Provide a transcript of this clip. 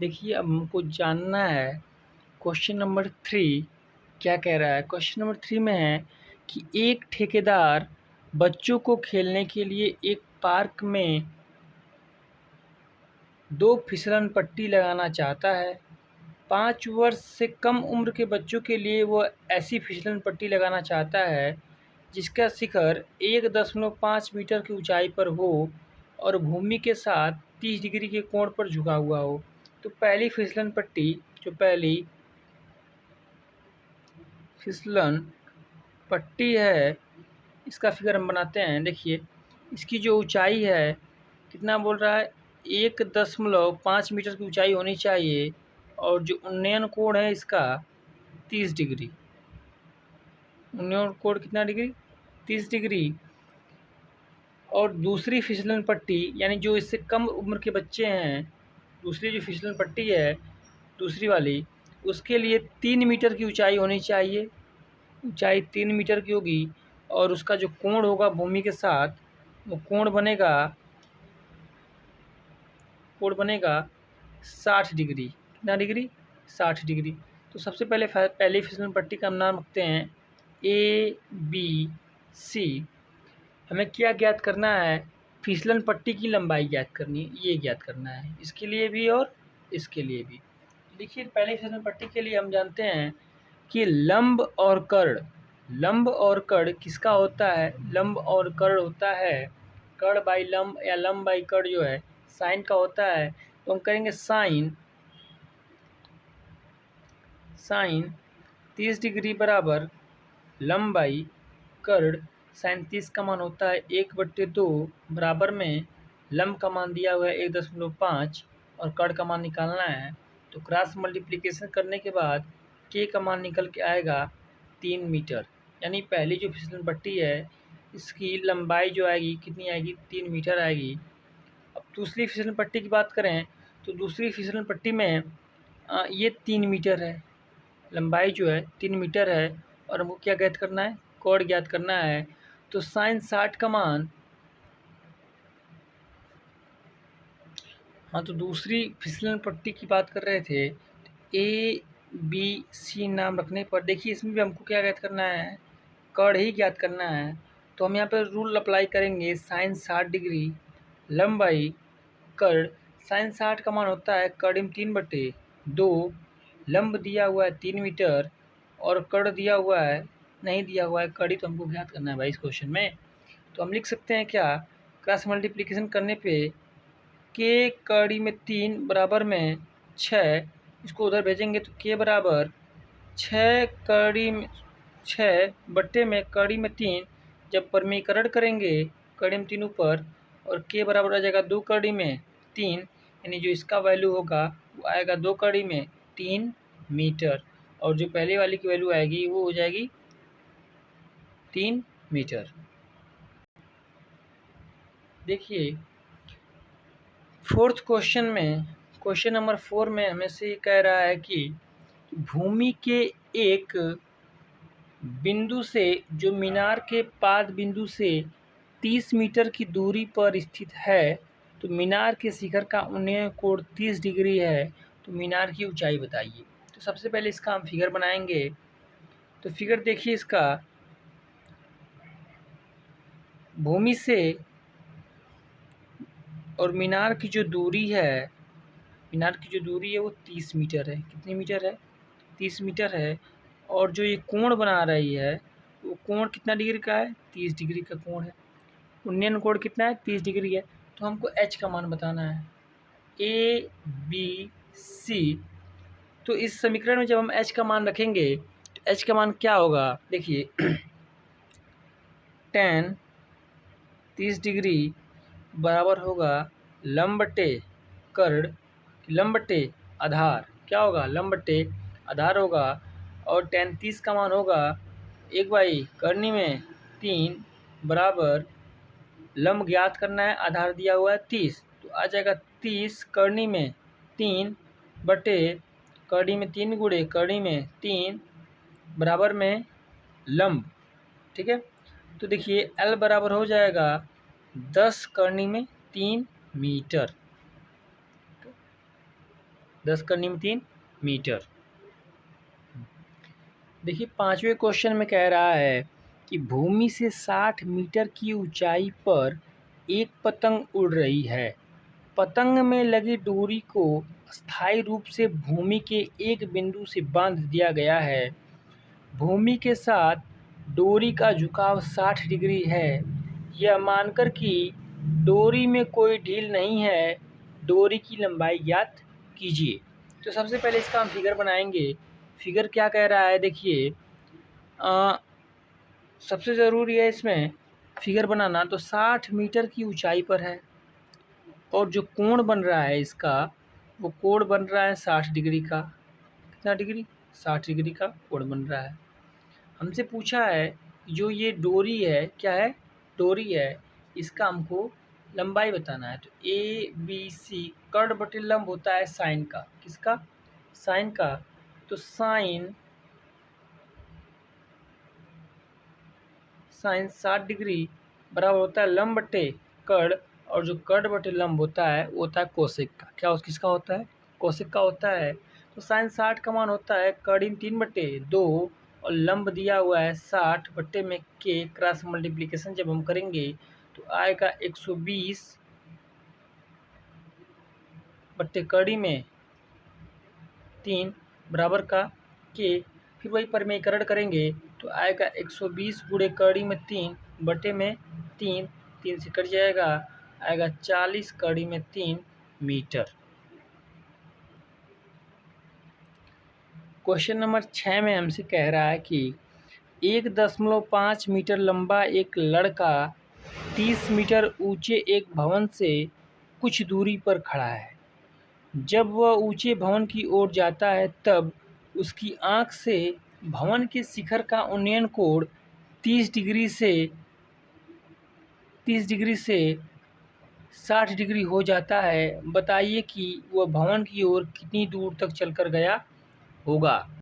देखिए, अब हमको जानना है क्वेश्चन नंबर 3 क्या कह रहा है। क्वेश्चन नंबर 3 में है कि एक ठेकेदार बच्चों को खेलने के लिए एक पार्क में 2 फिसलन पट्टी लगाना चाहता है। 5 वर्ष से कम उम्र के बच्चों के लिए वह ऐसी फिसलन पट्टी लगाना चाहता है जिसका शिखर 1.5 मीटर की ऊंचाई पर हो और भूमि के साथ 30 डिग्री के कोण पर झुका हुआ हो। तो पहली फिसलन पट्टी है, इसका फिगर हम बनाते हैं। देखिए, इसकी जो ऊंचाई है कितना बोल रहा है, 1.5 मीटर की ऊंचाई होनी चाहिए और जो उन्नयन कोण है इसका 30 डिग्री। उन्नयन कोण कितना डिग्री, 30 डिग्री। और दूसरी फिसलन पट्टी यानी जो इससे कम उम्र के बच्चे हैं, दूसरी जो फिसलन पट्टी है दूसरी वाली, उसके लिए 3 मीटर की ऊंचाई होनी चाहिए। ऊंचाई 3 मीटर की होगी और उसका जो कोण होगा भूमि के साथ, वो कोण बनेगा 60 डिग्री। कितना डिग्री, 60 डिग्री। तो सबसे पहली फिसलन पट्टी का हम नाम रखते हैं ABC। हमें क्या ज्ञात करना है, फिसलन पट्टी की लंबाई ज्ञात करनी है, ये ज्ञात करना है, इसके लिए भी और इसके लिए भी। देखिए, पहली फिसलन पट्टी के लिए हम जानते हैं कि लंब और कर्ण किसका होता है, लंब और कर्ण होता है कर्ण बाई लंब या लंब बाई कर्ण जो है साइन का होता है। तो हम करेंगे साइन 30 डिग्री बराबर लंब बाई कर्ण। साइन 30 का मान होता है 1/2 बराबर में लंब का मान दिया हुआ है 1.5 और कर्ण का मान निकालना है। तो क्रॉस मल्टीप्लिकेशन करने के बाद के का मान निकल के आएगा 3 मीटर। यानी पहली जो फिसलन पट्टी है इसकी लंबाई जो आएगी कितनी आएगी, 3 मीटर आएगी। अब दूसरी फिसलन पट्टी की बात करें तो दूसरी फिसलन पट्टी में ये 3 मीटर है, लंबाई जो है 3 मीटर है और हमको क्या ज्ञात करना है, कोण ज्ञात करना है। तो साइन 60 का मान, तो दूसरी फिसलन पट्टी की बात कर रहे थे, ABC नाम रखने पर देखिए इसमें भी हमको क्या ज्ञात करना है, कोण ही ज्ञात करना है। तो हम यहाँ पर रूल अप्लाई करेंगे, साइन 60 डिग्री लंब बाई कर्ण। साइन 60 का मान होता है कर्ण 3/2, लंब दिया हुआ है 3 मीटर और कर्ण दिया हुआ है, नहीं दिया हुआ है कर्ण, तो हमको ज्ञात करना है भाई इस क्वेश्चन में। तो हम लिख सकते हैं क्या, क्रॉस मल्टीप्लिकेशन करने पे के कड़ी में 3 बराबर में 6, इसको उधर भेजेंगे तो के बराबर 6 बट्टे में कड़ी में 3, जब परमीकरण करेंगे कड़ी में 3 ऊपर और के बराबर आ जाएगा 2 कड़ी में 3, यानी जो इसका वैल्यू होगा वो आएगा 2 कड़ी में 3 मीटर और जो पहले वाली की वैल्यू आएगी वो हो जाएगी 3 मीटर। देखिए, फोर्थ क्वेश्चन में, क्वेश्चन नंबर 4 में हमें से ये कह रहा है कि भूमि के एक बिंदु से जो मीनार के पाद बिंदु से 30 मीटर की दूरी पर स्थित है, तो मीनार के शिखर का उन्नयन कोण 30 डिग्री है, तो मीनार की ऊंचाई बताइए। तो सबसे पहले इसका हम फिगर बनाएंगे। तो फिगर देखिए, इसका भूमि से और मीनार की जो दूरी है, मीनार की जो दूरी है वो 30 मीटर है। कितनी मीटर है, 30 मीटर है। और जो ये कोण बना रही है वो कोण कितना डिग्री का है, 30 डिग्री का कोण है। उन्नयन कोण कितना है, 30 डिग्री है। तो हमको एच का मान बताना है, ABC। तो इस समीकरण में जब हम एच का मान रखेंगे तो एच का मान क्या होगा, देखिए tan 30 डिग्री बराबर होगा लंब बटे कर्ण, लंब बटे आधार, क्या होगा, लंब बटे आधार होगा। और tan 30 का मान होगा 1/करनी में 3 बराबर लंब ज्ञात करना है, आधार दिया हुआ है 30, तो आ जाएगा 30 करनी में 3 बटे करनी में 3 गुणे करनी में 3 बराबर में लंब। ठीक है, तो देखिए L बराबर हो जाएगा 10 करनी में 3 मीटर। 10 का निम्न 3 मीटर। देखिए 5वें क्वेश्चन में कह रहा है कि भूमि से 60 मीटर की ऊंचाई पर एक पतंग उड़ रही है। पतंग में लगी डोरी को स्थायी रूप से भूमि के एक बिंदु से बांध दिया गया है। भूमि के साथ डोरी का झुकाव 60 डिग्री है। यह मानकर कि डोरी में कोई ढील नहीं है, डोरी की लंबाई ज्ञात कीजिए। तो सबसे पहले इसका हम फिगर बनाएंगे। फिगर क्या कह रहा है देखिए, सबसे ज़रूरी है इसमें फिगर बनाना। तो 60 मीटर की ऊंचाई पर है और जो कोण बन रहा है इसका, वो कोण बन रहा है 60 डिग्री का। कितना डिग्री? 60 डिग्री का कोण बन रहा है। हमसे पूछा है जो ये डोरी है, क्या है? डोरी है, इसका हमको लंबाई बताना है। तो ए बी सी कर्ण बटे लंब होता है साइन का। किसका? साइन का। तो साइन 60 डिग्री बराबर होता है लंब बटे कर्ण, और जो कर्ण बटे लंब होता है वो होता है कोसेक का। क्या किसका होता है? कोसेक का होता है। तो साइन 60 का मान होता है कर्ण 3/2 और लंब दिया हुआ है 60 बट्टे में के, क्रॉस मल्टीप्लिकेशन जब हम करेंगे तो आएगा 120 बट्टे कड़ी में 3 बराबर का के। फिर वही परिमेयकरण करेंगे तो आएगा 120 गुणे कड़ी में 3 बटे में 3, 3 से कट जाएगा, आएगा 40 कड़ी में 3 मीटर। क्वेश्चन नंबर 6 में हमसे कह रहा है कि 1.5 मीटर लंबा एक लड़का 30 मीटर ऊंचे एक भवन से कुछ दूरी पर खड़ा है। जब वह ऊंचे भवन की ओर जाता है तब उसकी आंख से भवन के शिखर का उन्नयन कोण 30 डिग्री से 60 डिग्री हो जाता है। बताइए कि वह भवन की ओर कितनी दूर तक चलकर गया होगा।